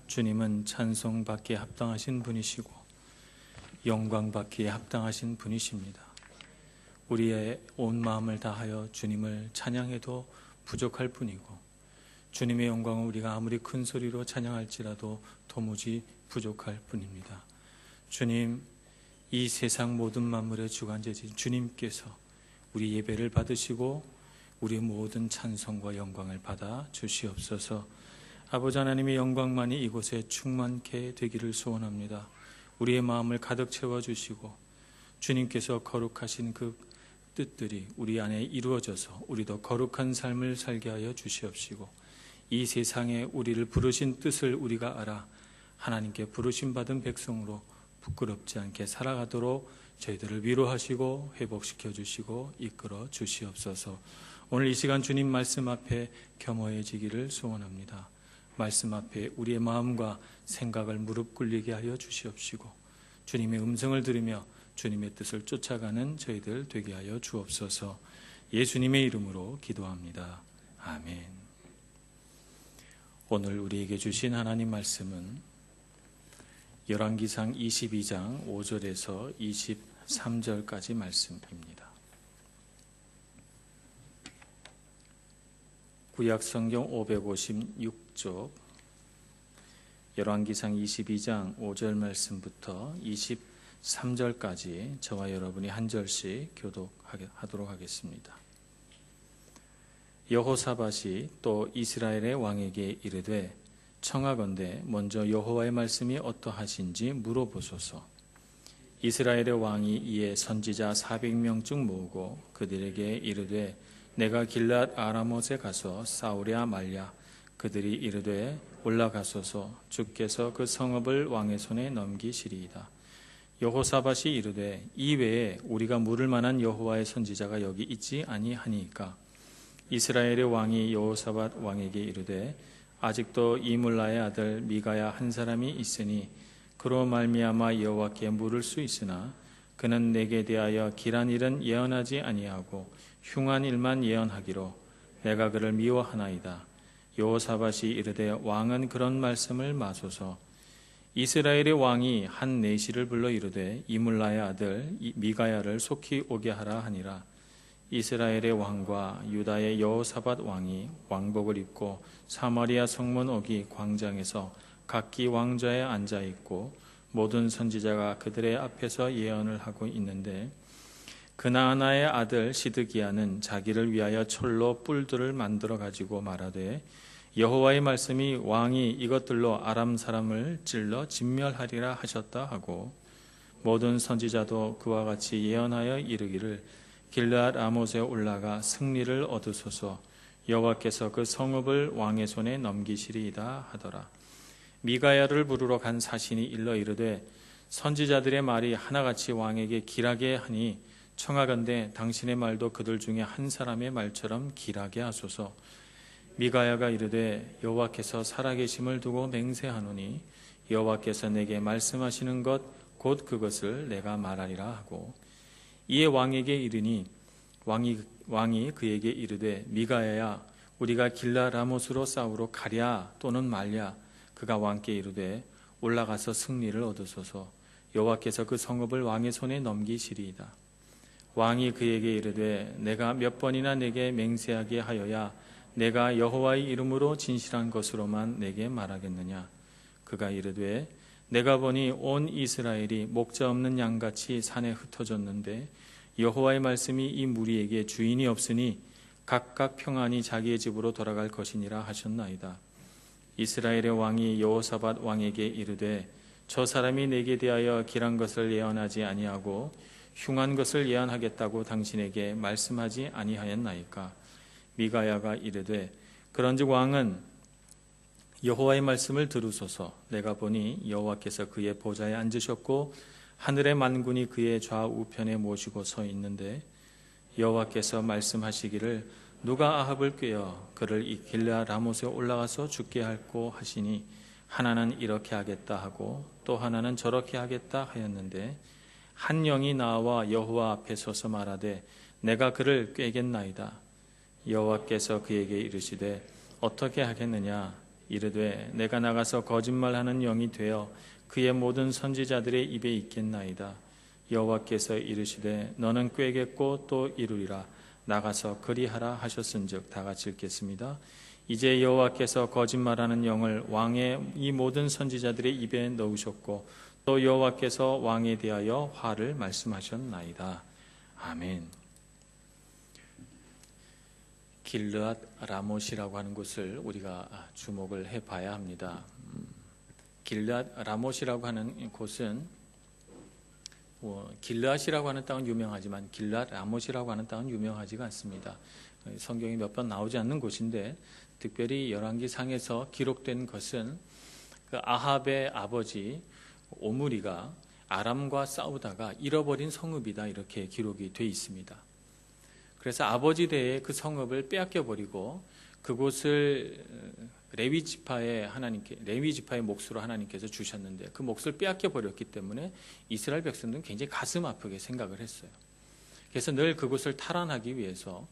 주님은 찬송받기에 합당하신 분이시고 영광받기에 합당하신 분이십니다. 우리의 온 마음을 다하여 주님을 찬양해도 부족할 뿐이고 주님의 영광을 우리가 아무리 큰 소리로 찬양할지라도 도무지 부족할 뿐입니다. 주님, 이 세상 모든 만물의 주관자이신 주님께서 우리 예배를 받으시고 우리 모든 찬송과 영광을 받아 주시옵소서. 아버지 하나님의 영광만이 이곳에 충만케 되기를 소원합니다. 우리의 마음을 가득 채워주시고 주님께서 거룩하신 그 뜻들이 우리 안에 이루어져서 우리도 거룩한 삶을 살게 하여 주시옵시고 이 세상에 우리를 부르신 뜻을 우리가 알아 하나님께 부르심받은 백성으로 부끄럽지 않게 살아가도록 저희들을 위로하시고 회복시켜 주시고 이끌어 주시옵소서. 오늘 이 시간 주님 말씀 앞에 겸허해지기를 소원합니다. 말씀 앞에 우리의 마음과 생각을 무릎 꿇리게 하여 주시옵시고 주님의 음성을 들으며 주님의 뜻을 쫓아가는 저희들 되게 하여 주옵소서. 예수님의 이름으로 기도합니다. 아멘. 오늘 우리에게 주신 하나님 말씀은 열왕기상 22장 5절에서 23절까지 말씀입니다. 구약성경 556쪽 열왕기상 22장 5절 말씀부터 23절까지 저와 여러분이 한 절씩 교독하도록 하겠습니다. 여호사밧이 또 이스라엘의 왕에게 이르되 청하건대 먼저 여호와의 말씀이 어떠하신지 물어보소서. 이스라엘의 왕이 이에 선지자 400명쯤 모으고 그들에게 이르되 내가 길랏 아라못에 가서 싸우랴 말랴. 그들이 이르되 올라가소서. 주께서 그 성읍을 왕의 손에 넘기시리이다. 여호사밧이 이르되 이 외에 우리가 물을 만한 여호와의 선지자가 여기 있지 아니하니까. 이스라엘의 왕이 여호사밧 왕에게 이르되 아직도 이물라의 아들 미가야 한 사람이 있으니 그로 말미암아 여호와께 물을 수 있으나 그는 내게 대하여 길한 일은 예언하지 아니하고 흉한 일만 예언하기로 내가 그를 미워하나이다. 여호사밧이 이르되 왕은 그런 말씀을 마소서. 이스라엘의 왕이 한 내시를 불러 이르되 이물라의 아들 미가야를 속히 오게 하라 하니라. 이스라엘의 왕과 유다의 여호사밧 왕이 왕복을 입고 사마리아 성문 오기 광장에서 각기 왕좌에 앉아 있고 모든 선지자가 그들의 앞에서 예언을 하고 있는데 그나아나의 아들 시드기야는 자기를 위하여 철로 뿔들을 만들어 가지고 말하되 여호와의 말씀이 왕이 이것들로 아람 사람을 찔러 진멸하리라 하셨다 하고 모든 선지자도 그와 같이 예언하여 이르기를 길랏 아못에 올라가 승리를 얻으소서. 여호와께서 그 성읍을 왕의 손에 넘기시리이다 하더라. 미가야를 부르러 간 사신이 일러 이르되 선지자들의 말이 하나같이 왕에게 길하게 하니 청하건대 당신의 말도 그들 중에 한 사람의 말처럼 길하게 하소서. 미가야가 이르되 여호와께서 살아계심을 두고 맹세하노니 여호와께서 내게 말씀하시는 것 곧 그것을 내가 말하리라 하고 이에 왕에게 이르니 왕이 그에게 이르되 미가야야 우리가 길랏 아못으로 싸우러 가랴 또는 말랴. 그가 왕께 이르되 올라가서 승리를 얻으소서. 여호와께서 그 성읍을 왕의 손에 넘기시리이다. 왕이 그에게 이르되 내가 몇 번이나 내게 맹세하게 하여야 내가 여호와의 이름으로 진실한 것으로만 내게 말하겠느냐. 그가 이르되 내가 보니 온 이스라엘이 목자 없는 양같이 산에 흩어졌는데 여호와의 말씀이 이 무리에게 주인이 없으니 각각 평안히 자기의 집으로 돌아갈 것이니라 하셨나이다. 이스라엘의 왕이 여호사밧 왕에게 이르되 저 사람이 내게 대하여 길한 것을 예언하지 아니하고 흉한 것을 예언하겠다고 당신에게 말씀하지 아니하였나이까. 미가야가 이르되 그런즉 왕은 여호와의 말씀을 들으소서. 내가 보니 여호와께서 그의 보좌에 앉으셨고 하늘의 만군이 그의 좌우편에 모시고 서 있는데 여호와께서 말씀하시기를 누가 아합을 꾀어 그를 이 길앗 라못에 올라가서 죽게 할꼬 하시니 하나는 이렇게 하겠다 하고 또 하나는 저렇게 하겠다 하였는데 한 영이 나와 여호와 앞에 서서 말하되 내가 그를 꾀겠나이다. 여호와께서 그에게 이르시되 어떻게 하겠느냐. 이르되 내가 나가서 거짓말하는 영이 되어 그의 모든 선지자들의 입에 있겠나이다. 여호와께서 이르시되 너는 꾀겠고 또 이루리라. 나가서 그리하라 하셨은즉 다 같이 읽겠습니다. 이제 여호와께서 거짓말하는 영을 왕의 이 모든 선지자들의 입에 넣으셨고 또 여호와께서 왕에 대하여 화를 말씀하셨나이다. 아멘. 길르앗 라못이라고 하는 곳을 우리가 주목을 해봐야 합니다. 길르앗 라못이라고 하는 곳은 길르앗이라고 하는 땅은 유명하지만 길르앗 라못이라고 하는 땅은 유명하지가 않습니다. 성경이 몇 번 나오지 않는 곳인데 특별히 열왕기상에서 기록된 것은 그 아합의 아버지 오므리가 아람과 싸우다가 잃어버린 성읍이다 이렇게 기록이 돼 있습니다. 그래서 아버지 대에 그 성읍을 빼앗겨 버리고 그곳을 레위 지파의 몫으로 하나님께서 주셨는데 그 몫을 빼앗겨 버렸기 때문에 이스라엘 백성들은 굉장히 가슴 아프게 생각을 했어요. 그래서 늘 그곳을 탈환하기 위해서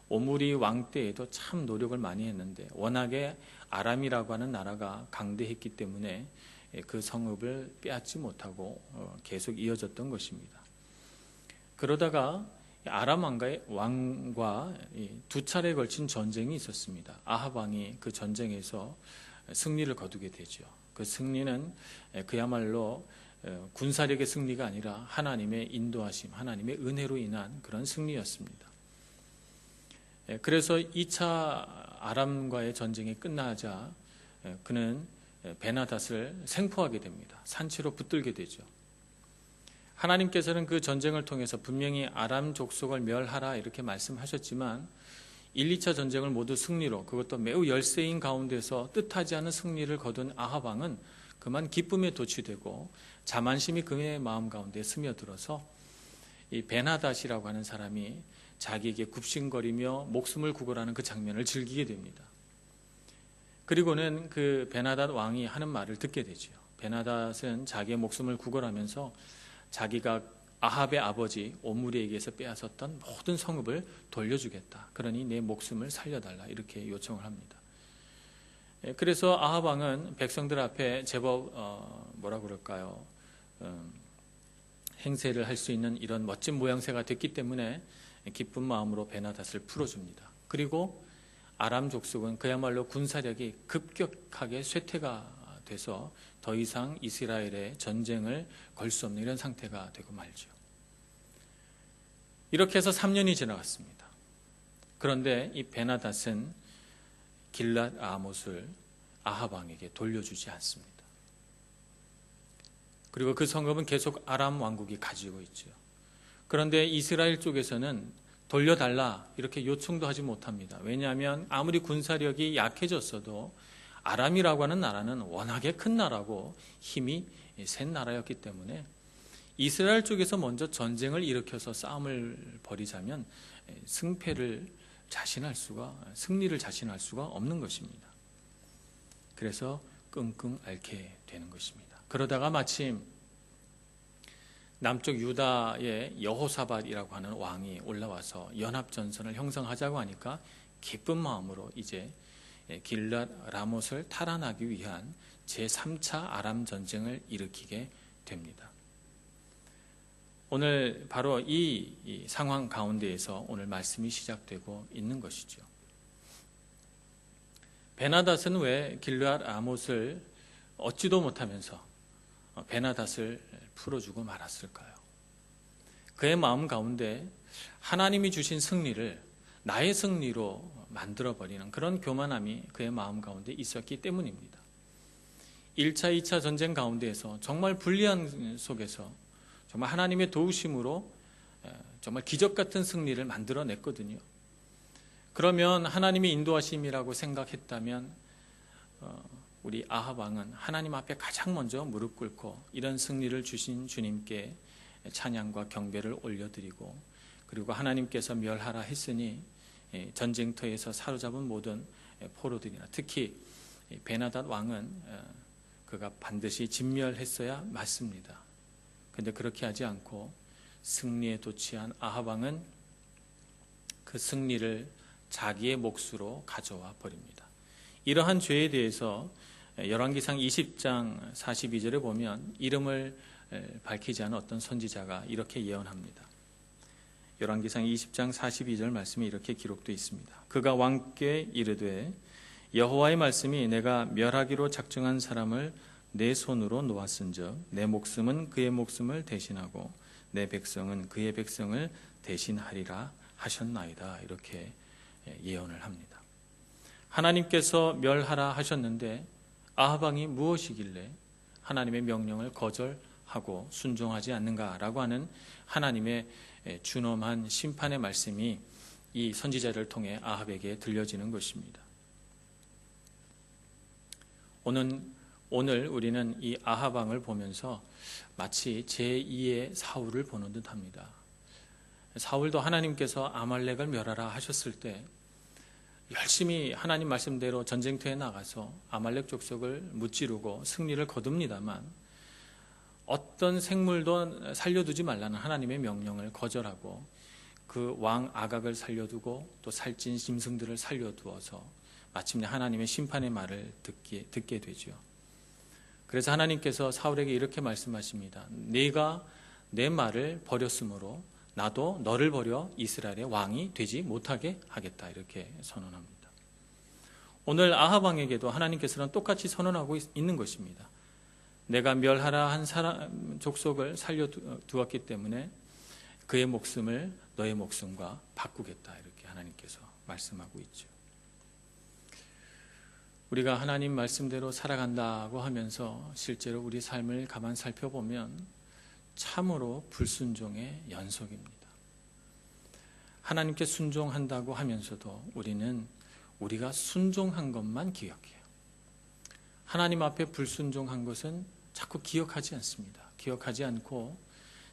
오므리 왕 때에도 참 노력을 많이 했는데 워낙에 아람이라고 하는 나라가 강대했기 때문에 그 성읍을 빼앗지 못하고 계속 이어졌던 것입니다. 그러다가 아람 왕과 두 차례에 걸친 전쟁이 있었습니다. 아합 왕이 그 전쟁에서 승리를 거두게 되죠. 그 승리는 그야말로 군사력의 승리가 아니라 하나님의 인도하심, 하나님의 은혜로 인한 그런 승리였습니다. 그래서 2차 아람과의 전쟁이 끝나자 그는 베나닷을 생포하게 됩니다. 산채로 붙들게 되죠. 하나님께서는 그 전쟁을 통해서 분명히 아람 족속을 멸하라 이렇게 말씀하셨지만 1, 2차 전쟁을 모두 승리로 그것도 매우 열세인 가운데서 뜻하지 않은 승리를 거둔 아합 왕은 그만 기쁨에 도취되고 자만심이 그의 마음 가운데 스며들어서 이 베나닷이라고 하는 사람이 자기에게 굽신거리며 목숨을 구걸하는 그 장면을 즐기게 됩니다. 그리고는 그 베나닷 왕이 하는 말을 듣게 되죠. 베나닷은 자기의 목숨을 구걸하면서 자기가 아합의 아버지 오므리에게서 빼앗았던 모든 성읍을 돌려주겠다. 그러니 내 목숨을 살려달라 이렇게 요청을 합니다. 그래서 아합 왕은 백성들 앞에 제법 행세를 할 수 있는 이런 멋진 모양새가 됐기 때문에 기쁜 마음으로 베나닷을 풀어줍니다. 그리고 아람 족속은 그야말로 군사력이 급격하게 쇠퇴가 돼서 더 이상 이스라엘의 전쟁을 걸 수 없는 이런 상태가 되고 말죠. 이렇게 해서 3년이 지나갔습니다. 그런데 이 베나닷은 길랏 라못을 아합 왕에게 돌려주지 않습니다. 그리고 그 성읍은 계속 아람 왕국이 가지고 있죠. 그런데 이스라엘 쪽에서는 돌려달라 이렇게 요청도 하지 못합니다. 왜냐하면 아무리 군사력이 약해졌어도 아람이라고 하는 나라는 워낙에 큰 나라고 힘이 센 나라였기 때문에 이스라엘 쪽에서 먼저 전쟁을 일으켜서 싸움을 벌이자면 승리를 자신할 수가 없는 것입니다. 그래서 끙끙 앓게 되는 것입니다. 그러다가 마침 남쪽 유다의 여호사밧이라고 하는 왕이 올라와서 연합전선을 형성하자고 하니까 기쁜 마음으로 이제 길랏 라못을 탈환하기 위한 제3차 아람 전쟁을 일으키게 됩니다. 오늘 바로 이 상황 가운데에서 오늘 말씀이 시작되고 있는 것이죠. 베나닷은 왜 길랏 라못을 얻지도 못하면서 베나닷을 풀어주고 말았을까요? 그의 마음 가운데 하나님이 주신 승리를 나의 승리로 만들어버리는 그런 교만함이 그의 마음 가운데 있었기 때문입니다. 1차, 2차 전쟁 가운데에서 정말 불리한 속에서 정말 하나님의 도우심으로 정말 기적 같은 승리를 만들어냈거든요. 그러면 하나님의 인도하심이라고 생각했다면 우리 아합 왕은 하나님 앞에 가장 먼저 무릎 꿇고 이런 승리를 주신 주님께 찬양과 경배를 올려드리고 그리고 하나님께서 멸하라 했으니 전쟁터에서 사로잡은 모든 포로들이나 특히 베나닷 왕은 그가 반드시 진멸했어야 맞습니다. 그런데 그렇게 하지 않고 승리에 도취한 아합 왕은 그 승리를 자기의 몫으로 가져와 버립니다. 이러한 죄에 대해서 열왕기상 20장 42절에 보면 이름을 밝히지 않은 어떤 선지자가 이렇게 예언합니다. 열왕기상 20장 42절 말씀이 이렇게 기록되어 있습니다. 그가 왕께 이르되 여호와의 말씀이 내가 멸하기로 작정한 사람을 내 손으로 놓았은즉 내 목숨은 그의 목숨을 대신하고 내 백성은 그의 백성을 대신하리라 하셨나이다. 이렇게 예언을 합니다. 하나님께서 멸하라 하셨는데 아합 왕이 무엇이길래 하나님의 명령을 거절하고 순종하지 않는가라고 하는 하나님의 준엄한 심판의 말씀이 이 선지자를 통해 아합에게 들려지는 것입니다. 오늘 우리는 이 아합 왕을 보면서 마치 제2의 사울을 보는 듯합니다. 사울도 하나님께서 아말렉을 멸하라 하셨을 때 열심히 하나님 말씀대로 전쟁터에 나가서 아말렉 족속을 무찌르고 승리를 거둡니다만 어떤 생물도 살려두지 말라는 하나님의 명령을 거절하고 그 왕 아각을 살려두고 또 살찐 짐승들을 살려두어서 마침내 하나님의 심판의 말을 듣게 되죠. 그래서 하나님께서 사울에게 이렇게 말씀하십니다. 네가 내 말을 버렸으므로 나도 너를 버려 이스라엘의 왕이 되지 못하게 하겠다. 이렇게 선언합니다. 오늘 아합 왕에게도 하나님께서는 똑같이 선언하고 있는 것입니다. 내가 멸하라 한 사람 족속을 살려두었기 때문에 그의 목숨을 너의 목숨과 바꾸겠다. 이렇게 하나님께서 말씀하고 있죠. 우리가 하나님 말씀대로 살아간다고 하면서 실제로 우리 삶을 가만 살펴보면 참으로 불순종의 연속입니다. 하나님께 순종한다고 하면서도 우리가 순종한 것만 기억해요. 하나님 앞에 불순종한 것은 자꾸 기억하지 않습니다. 기억하지 않고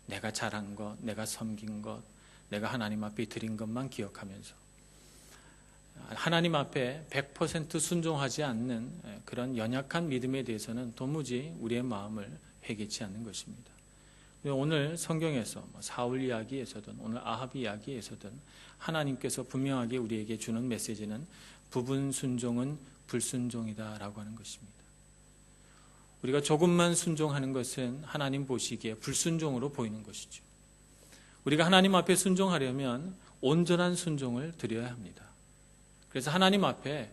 내가 잘한 것, 내가 섬긴 것, 내가 하나님 앞에 드린 것만 기억하면서 하나님 앞에 100% 순종하지 않는 그런 연약한 믿음에 대해서는 도무지 우리의 마음을 회개치 않는 것입니다. 오늘 성경에서 사울 이야기에서든 오늘 아합 이야기에서든 하나님께서 분명하게 우리에게 주는 메시지는 부분 순종은 불순종이다라고 하는 것입니다. 우리가 조금만 순종하는 것은 하나님 보시기에 불순종으로 보이는 것이죠. 우리가 하나님 앞에 순종하려면 온전한 순종을 드려야 합니다. 그래서 하나님 앞에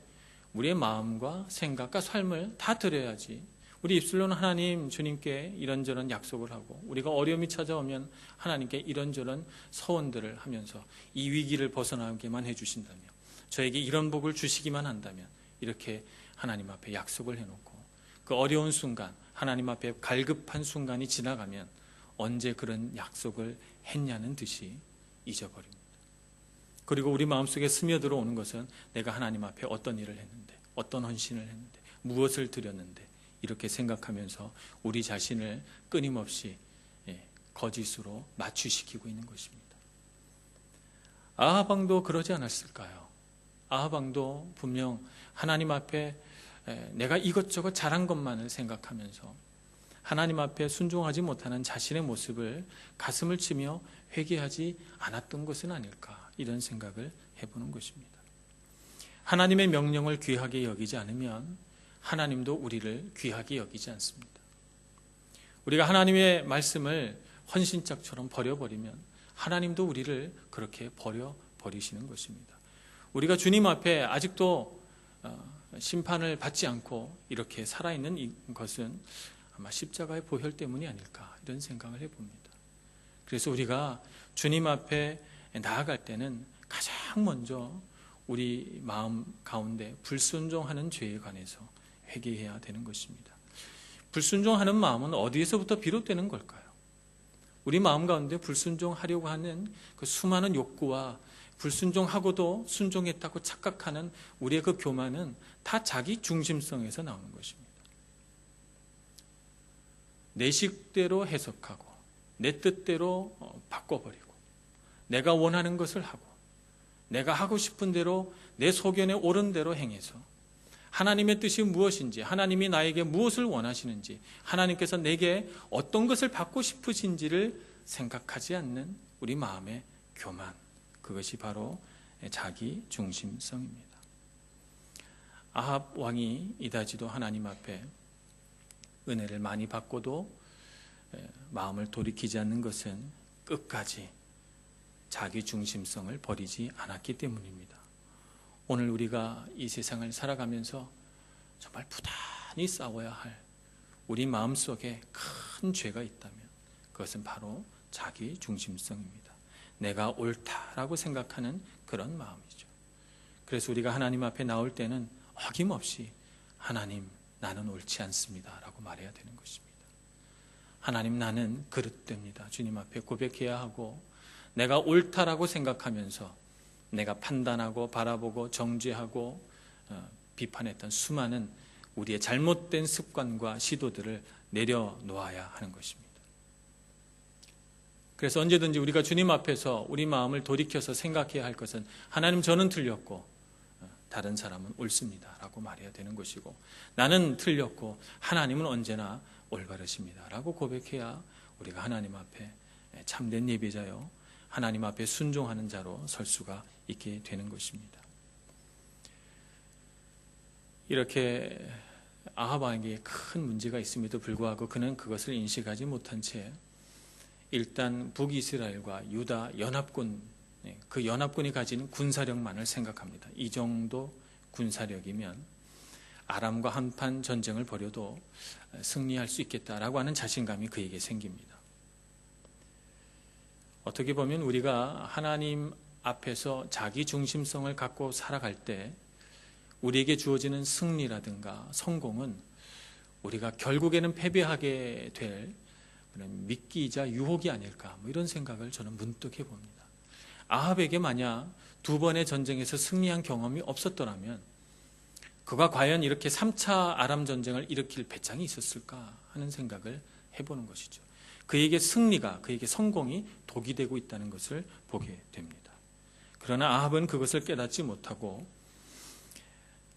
우리의 마음과 생각과 삶을 다 드려야지 우리 입술로는 하나님 주님께 이런저런 약속을 하고 우리가 어려움이 찾아오면 하나님께 이런저런 서원들을 하면서 이 위기를 벗어나게만 해주신다면 저에게 이런 복을 주시기만 한다면 이렇게 하나님 앞에 약속을 해놓고 그 어려운 순간 하나님 앞에 갈급한 순간이 지나가면 언제 그런 약속을 했냐는 듯이 잊어버립니다. 그리고 우리 마음속에 스며들어오는 것은 내가 하나님 앞에 어떤 일을 했는데 어떤 헌신을 했는데 무엇을 드렸는데 이렇게 생각하면서 우리 자신을 끊임없이 거짓으로 맞추시키고 있는 것입니다. 아합 왕도 그러지 않았을까요? 아합 왕도 분명 하나님 앞에 내가 이것저것 잘한 것만을 생각하면서 하나님 앞에 순종하지 못하는 자신의 모습을 가슴을 치며 회개하지 않았던 것은 아닐까 이런 생각을 해보는 것입니다. 하나님의 명령을 귀하게 여기지 않으면 하나님도 우리를 귀하게 여기지 않습니다. 우리가 하나님의 말씀을 헌신짝처럼 버려버리면 하나님도 우리를 그렇게 버려버리시는 것입니다. 우리가 주님 앞에 아직도 심판을 받지 않고 이렇게 살아있는 것은 아마 십자가의 보혈 때문이 아닐까 이런 생각을 해봅니다. 그래서 우리가 주님 앞에 나아갈 때는 가장 먼저 우리 마음 가운데 불순종하는 죄에 관해서 회개해야 되는 것입니다. 불순종하는 마음은 어디에서부터 비롯되는 걸까요? 우리 마음 가운데 불순종하려고 하는 그 수많은 욕구와 불순종하고도 순종했다고 착각하는 우리의 그 교만은 다 자기 중심성에서 나오는 것입니다. 내 식대로 해석하고 내 뜻대로 바꿔버리고 내가 원하는 것을 하고 내가 하고 싶은 대로 내 소견에 옳은 대로 행해서 하나님의 뜻이 무엇인지 하나님이 나에게 무엇을 원하시는지 하나님께서 내게 어떤 것을 받고 싶으신지를 생각하지 않는 우리 마음의 교만, 그것이 바로 자기 중심성입니다. 아합 왕이 이다지도 하나님 앞에 은혜를 많이 받고도 마음을 돌이키지 않는 것은 끝까지 자기 중심성을 버리지 않았기 때문입니다. 오늘 우리가 이 세상을 살아가면서 정말 부단히 싸워야 할 우리 마음속에 큰 죄가 있다면 그것은 바로 자기 중심성입니다. 내가 옳다라고 생각하는 그런 마음이죠. 그래서 우리가 하나님 앞에 나올 때는 어김없이 하나님, 나는 옳지 않습니다 라고 말해야 되는 것입니다. 하나님, 나는 그릇됩니다. 주님 앞에 고백해야 하고, 내가 옳다라고 생각하면서 내가 판단하고 바라보고 정죄하고 비판했던 수많은 우리의 잘못된 습관과 시도들을 내려놓아야 하는 것입니다. 그래서 언제든지 우리가 주님 앞에서 우리 마음을 돌이켜서 생각해야 할 것은 하나님, 저는 틀렸고 다른 사람은 옳습니다 라고 말해야 되는 것이고, 나는 틀렸고 하나님은 언제나 올바르십니다 라고 고백해야 우리가 하나님 앞에 참된 예배자요, 하나님 앞에 순종하는 자로 설 수가 있게 되는 것입니다. 이렇게 아합 왕에게 큰 문제가 있음에도 불구하고 그는 그것을 인식하지 못한 채 일단 북이스라엘과 유다 연합군, 그 연합군이 가진 군사력만을 생각합니다. 이 정도 군사력이면 아람과 한판 전쟁을 벌여도 승리할 수 있겠다라고 하는 자신감이 그에게 생깁니다. 어떻게 보면 우리가 하나님 앞에서 자기 중심성을 갖고 살아갈 때 우리에게 주어지는 승리라든가 성공은 우리가 결국에는 패배하게 될 그런 미끼이자 유혹이 아닐까, 이런 생각을 저는 문득 해봅니다. 아합에게 만약 2번의 전쟁에서 승리한 경험이 없었더라면 그가 과연 이렇게 3차 아람 전쟁을 일으킬 배짱이 있었을까 하는 생각을 해보는 것이죠. 그에게 승리가, 그에게 성공이 독이 되고 있다는 것을 보게 됩니다. 그러나 아합은 그것을 깨닫지 못하고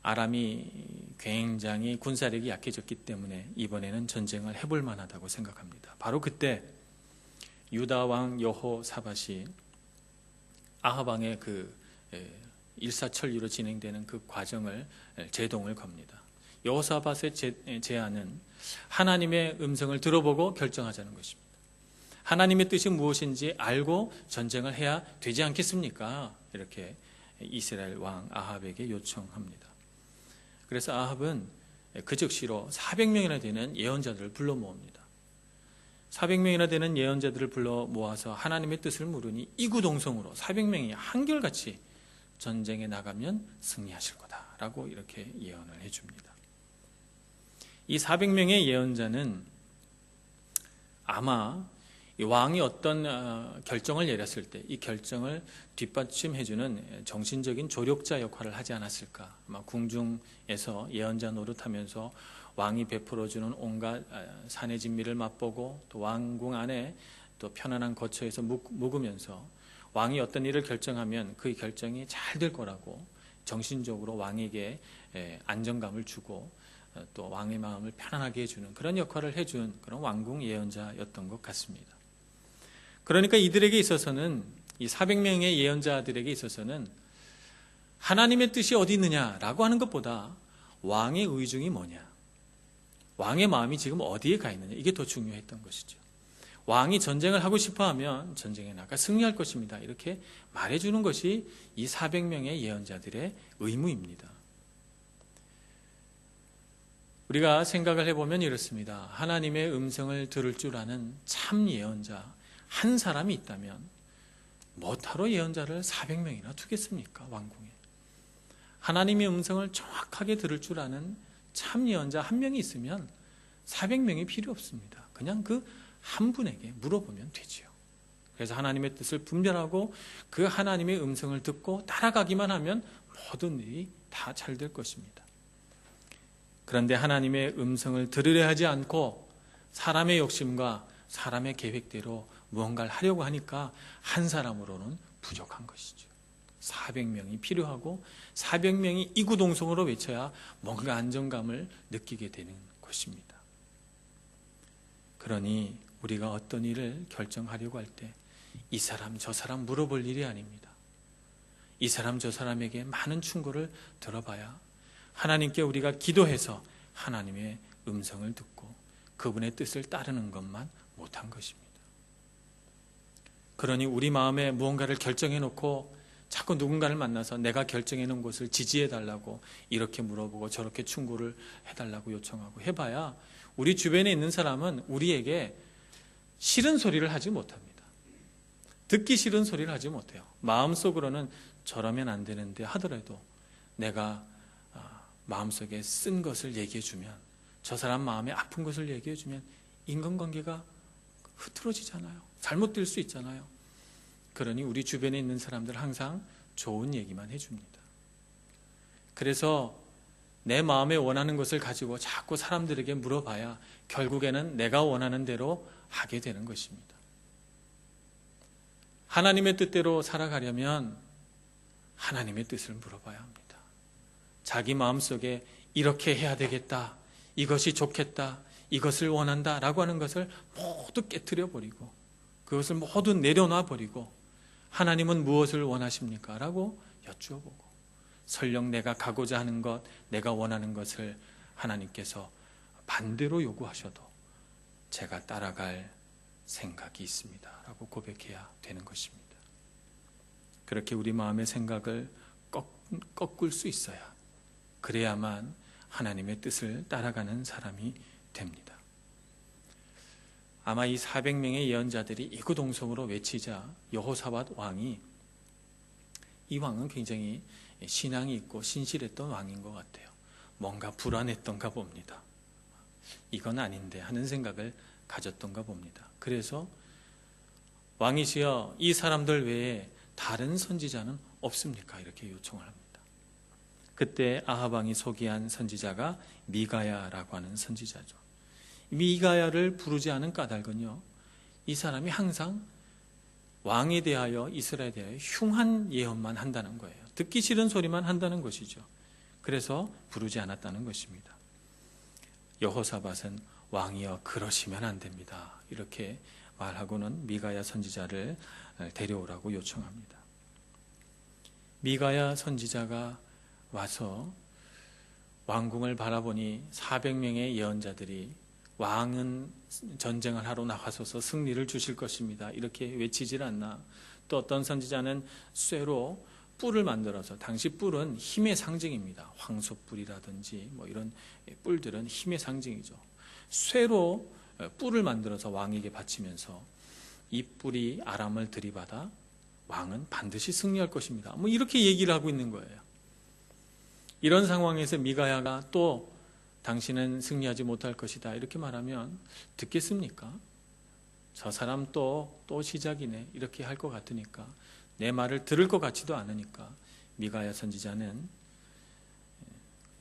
아람이 굉장히 군사력이 약해졌기 때문에 이번에는 전쟁을 해볼 만하다고 생각합니다. 바로 그때 유다 왕 여호사밧이 아합 왕의 그 일사천리로 진행되는 그 과정을 제동을 겁니다. 여호사밧의 제안은 하나님의 음성을 들어보고 결정하자는 것입니다. 하나님의 뜻이 무엇인지 알고 전쟁을 해야 되지 않겠습니까? 이렇게 이스라엘 왕 아합에게 요청합니다. 그래서 아합은 그 즉시로 400명이나 되는 예언자들을 불러 모읍니다. 400명이나 되는 예언자들을 불러 모아서 하나님의 뜻을 물으니 이구동성으로 400명이 한결같이 전쟁에 나가면 승리하실 거다라고 이렇게 예언을 해줍니다. 이 400명의 예언자는 아마 왕이 어떤 결정을 내렸을 때 이 결정을 뒷받침해주는 정신적인 조력자 역할을 하지 않았을까. 아마 궁중에서 예언자 노릇하면서 왕이 베풀어주는 온갖 산의 진미를 맛보고 또 왕궁 안에 또 편안한 거처에서 묵으면서 왕이 어떤 일을 결정하면 그 결정이 잘 될 거라고 정신적으로 왕에게 안정감을 주고 또 왕의 마음을 편안하게 해주는 그런 역할을 해준 그런 왕궁 예언자였던 것 같습니다. 그러니까 이들에게 있어서는, 이 400명의 예언자들에게 있어서는 하나님의 뜻이 어디 있느냐라고 하는 것보다 왕의 의중이 뭐냐, 왕의 마음이 지금 어디에 가 있느냐, 이게 더 중요했던 것이죠. 왕이 전쟁을 하고 싶어하면 전쟁에 나가 승리할 것입니다. 이렇게 말해주는 것이 이 400명의 예언자들의 의무입니다. 우리가 생각을 해보면 이렇습니다. 하나님의 음성을 들을 줄 아는 참 예언자 한 사람이 있다면 뭐하러 예언자를 400명이나 두겠습니까? 왕궁에. 하나님의 음성을 정확하게 들을 줄 아는 참 예언자 한 명이 있으면 400명이 필요 없습니다. 그냥 그 한 분에게 물어보면 되지요. 그래서 하나님의 뜻을 분별하고 그 하나님의 음성을 듣고 따라가기만 하면 모든 일이 다 잘 될 것입니다. 그런데 하나님의 음성을 들으려 하지 않고 사람의 욕심과 사람의 계획대로 무언가를 하려고 하니까 한 사람으로는 부족한 것이죠. 400명이 필요하고 400명이 이구동성으로 외쳐야 뭔가 안정감을 느끼게 되는 것입니다. 그러니 우리가 어떤 일을 결정하려고 할 때 이 사람 저 사람 물어볼 일이 아닙니다. 이 사람 저 사람에게 많은 충고를 들어봐야 하나님께 우리가 기도해서 하나님의 음성을 듣고 그분의 뜻을 따르는 것만 못한 것입니다. 그러니 우리 마음에 무언가를 결정해 놓고 자꾸 누군가를 만나서 내가 결정해 놓은 것을 지지해 달라고 이렇게 물어보고 저렇게 충고를 해달라고 요청하고 해봐야 우리 주변에 있는 사람은 우리에게 싫은 소리를 하지 못합니다. 듣기 싫은 소리를 하지 못해요. 마음속으로는 저러면 안 되는데 하더라도 내가 마음속에 쓴 것을 얘기해 주면, 저 사람 마음에 아픈 것을 얘기해 주면 인간관계가 흐트러지잖아요. 잘못될 수 있잖아요. 그러니 우리 주변에 있는 사람들 항상 좋은 얘기만 해줍니다. 그래서 내 마음에 원하는 것을 가지고 자꾸 사람들에게 물어봐야 결국에는 내가 원하는 대로 하게 되는 것입니다. 하나님의 뜻대로 살아가려면 하나님의 뜻을 물어봐야 합니다. 자기 마음속에 이렇게 해야 되겠다, 이것이 좋겠다, 이것을 원한다 라고 하는 것을 모두 깨트려 버리고 그것을 모두 내려놔 버리고 하나님은 무엇을 원하십니까? 라고 여쭈어보고 설령 내가 가고자 하는 것, 내가 원하는 것을 하나님께서 반대로 요구하셔도 제가 따라갈 생각이 있습니다 라고 고백해야 되는 것입니다. 그렇게 우리 마음의 생각을 꺾을 수 있어야, 그래야만 하나님의 뜻을 따라가는 사람이 됩니다. 아마 이 400명의 예언자들이 이구동성으로 외치자 여호사밧 왕이, 이 왕은 굉장히 신앙이 있고 신실했던 왕인 것 같아요. 뭔가 불안했던가 봅니다. 이건 아닌데 하는 생각을 가졌던가 봅니다. 그래서 왕이시여, 이 사람들 외에 다른 선지자는 없습니까? 이렇게 요청을 합니다. 그때 아합 왕이 소개한 선지자가 미가야라고 하는 선지자죠. 미가야를 부르지 않은 까닭은요, 이 사람이 항상 왕에 대하여, 이스라엘에 대하여 흉한 예언만 한다는 거예요. 듣기 싫은 소리만 한다는 것이죠. 그래서 부르지 않았다는 것입니다. 여호사밧은 왕이여 그러시면 안 됩니다, 이렇게 말하고는 미가야 선지자를 데려오라고 요청합니다. 미가야 선지자가 와서 왕궁을 바라보니 400명의 예언자들이 왕은 전쟁을 하러 나가셔서 승리를 주실 것입니다, 이렇게 외치질 않나. 또 어떤 선지자는 쇠로 뿔을 만들어서, 당시 뿔은 힘의 상징입니다. 황소뿔이라든지 뭐 이런 뿔들은 힘의 상징이죠. 쇠로 뿔을 만들어서 왕에게 바치면서 이 뿔이 아람을 들이받아 왕은 반드시 승리할 것입니다, 뭐 이렇게 얘기를 하고 있는 거예요. 이런 상황에서 미가야가 또 당신은 승리하지 못할 것이다 이렇게 말하면 듣겠습니까? 저 사람 또 시작이네 이렇게 할 것 같으니까, 내 말을 들을 것 같지도 않으니까 미가야 선지자는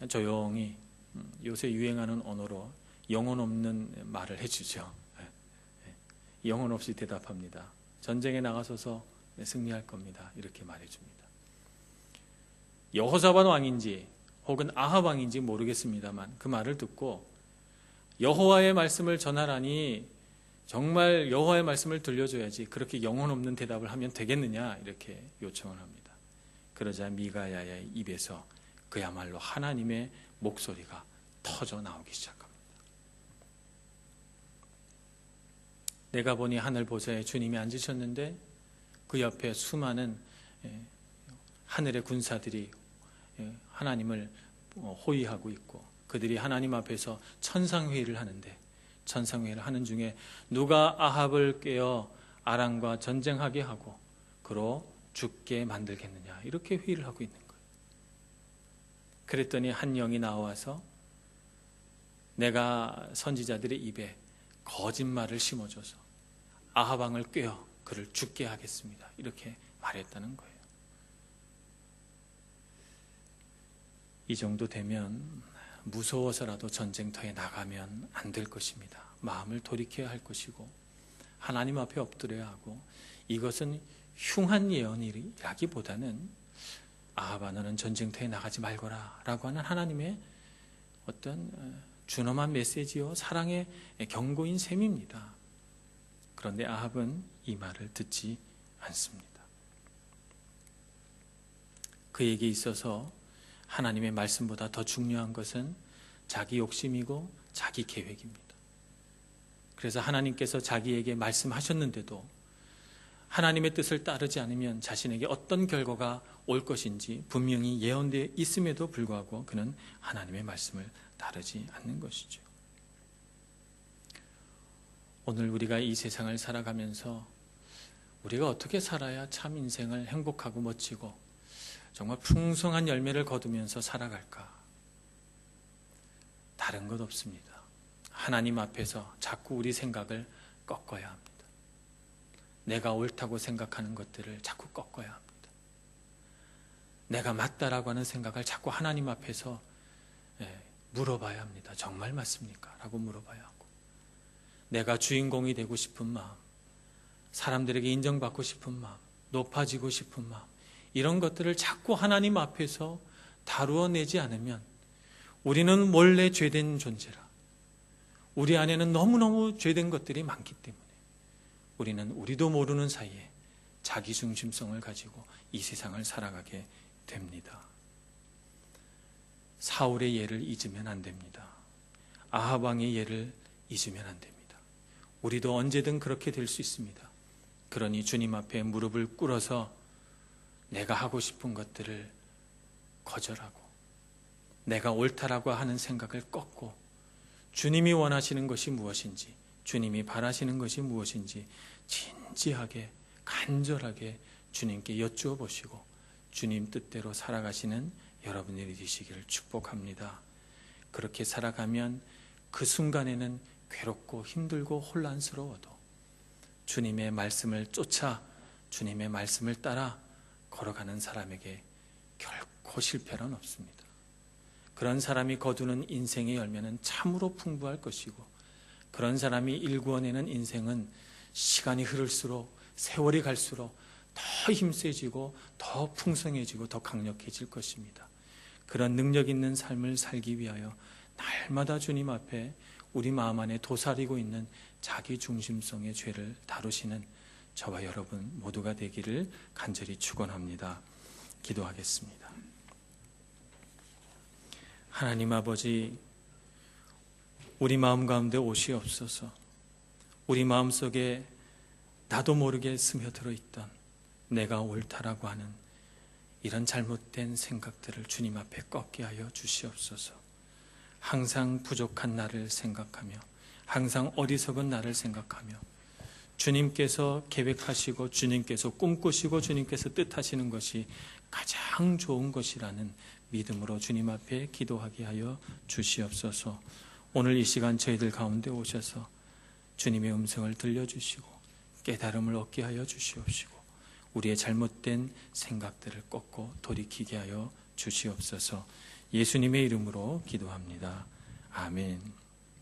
조용히 요새 유행하는 언어로 영혼 없는 말을 해주죠. 영혼 없이 대답합니다. 전쟁에 나가셔서 승리할 겁니다, 이렇게 말해줍니다. 여호사밧 왕인지 혹은 아합 왕인지 모르겠습니다만 그 말을 듣고 여호와의 말씀을 전하라니 정말 여호와의 말씀을 들려줘야지 그렇게 영혼 없는 대답을 하면 되겠느냐, 이렇게 요청을 합니다. 그러자 미가야의 입에서 그야말로 하나님의 목소리가 터져 나오기 시작합니다. 내가 보니 하늘 보좌에 주님이 앉으셨는데 그 옆에 수많은 하늘의 군사들이 하나님을 호위하고 있고, 그들이 하나님 앞에서 천상회의를 하는데, 천상회의를 하는 중에 누가 아합을 깨어 아람과 전쟁하게 하고 그로 죽게 만들겠느냐, 이렇게 회의를 하고 있는 거예요. 그랬더니 한 영이 나와서 내가 선지자들의 입에 거짓말을 심어줘서 아합 왕을 꿰어 그를 죽게 하겠습니다, 이렇게 말했다는 거예요. 이 정도 되면 무서워서라도 전쟁터에 나가면 안 될 것입니다. 마음을 돌이켜야 할 것이고 하나님 앞에 엎드려야 하고, 이것은 흉한 예언이라기보다는 아합아 너는 전쟁터에 나가지 말거라 라고 하는 하나님의 어떤 준엄한 메시지요, 사랑의 경고인 셈입니다. 그런데 아합은 이 말을 듣지 않습니다. 그에게 있어서 하나님의 말씀보다 더 중요한 것은 자기 욕심이고 자기 계획입니다. 그래서 하나님께서 자기에게 말씀하셨는데도 하나님의 뜻을 따르지 않으면 자신에게 어떤 결과가 올 것인지 분명히 예언되어 있음에도 불구하고 그는 하나님의 말씀을 따르지 않는 것이죠. 오늘 우리가 이 세상을 살아가면서 우리가 어떻게 살아야 참 인생을 행복하고 멋지고 정말 풍성한 열매를 거두면서 살아갈까? 다른 것 없습니다. 하나님 앞에서 자꾸 우리 생각을 꺾어야 합니다. 내가 옳다고 생각하는 것들을 자꾸 꺾어야 합니다. 내가 맞다라고 하는 생각을 자꾸 하나님 앞에서 물어봐야 합니다. 정말 맞습니까? 라고 물어봐야 하고, 내가 주인공이 되고 싶은 마음, 사람들에게 인정받고 싶은 마음, 높아지고 싶은 마음, 이런 것들을 자꾸 하나님 앞에서 다루어내지 않으면 우리는 원래 죄된 존재라, 우리 안에는 너무너무 죄된 것들이 많기 때문에 우리는 우리도 모르는 사이에 자기중심성을 가지고 이 세상을 살아가게 됩니다. 사울의 예를 잊으면 안 됩니다. 아합 왕의 예를 잊으면 안 됩니다. 우리도 언제든 그렇게 될 수 있습니다. 그러니 주님 앞에 무릎을 꿇어서 내가 하고 싶은 것들을 거절하고 내가 옳다라고 하는 생각을 꺾고 주님이 원하시는 것이 무엇인지, 주님이 바라시는 것이 무엇인지 진지하게 간절하게 주님께 여쭈어 보시고 주님 뜻대로 살아가시는 여러분들이 되시기를 축복합니다. 그렇게 살아가면 그 순간에는 괴롭고 힘들고 혼란스러워도 주님의 말씀을 쫓아 주님의 말씀을 따라 걸어가는 사람에게 결코 실패는 없습니다. 그런 사람이 거두는 인생의 열매는 참으로 풍부할 것이고, 그런 사람이 일구어내는 인생은 시간이 흐를수록, 세월이 갈수록 더 힘세지고 더 풍성해지고 더 강력해질 것입니다. 그런 능력 있는 삶을 살기 위하여 날마다 주님 앞에 우리 마음 안에 도사리고 있는 자기 중심성의 죄를 다루시는 저와 여러분 모두가 되기를 간절히 축원합니다. 기도하겠습니다. 하나님 아버지, 우리 마음 가운데 오시옵소서. 우리 마음속에 나도 모르게 스며들어 있던 내가 옳다라고 하는 이런 잘못된 생각들을 주님 앞에 꺾게 하여 주시옵소서. 항상 부족한 나를 생각하며 항상 어리석은 나를 생각하며 주님께서 계획하시고 주님께서 꿈꾸시고 주님께서 뜻하시는 것이 가장 좋은 것이라는 믿음으로 주님 앞에 기도하게 하여 주시옵소서. 오늘 이 시간 저희들 가운데 오셔서 주님의 음성을 들려주시고 깨달음을 얻게 하여 주시옵시고 우리의 잘못된 생각들을 꺾고 돌이키게 하여 주시옵소서. 예수님의 이름으로 기도합니다. 아멘.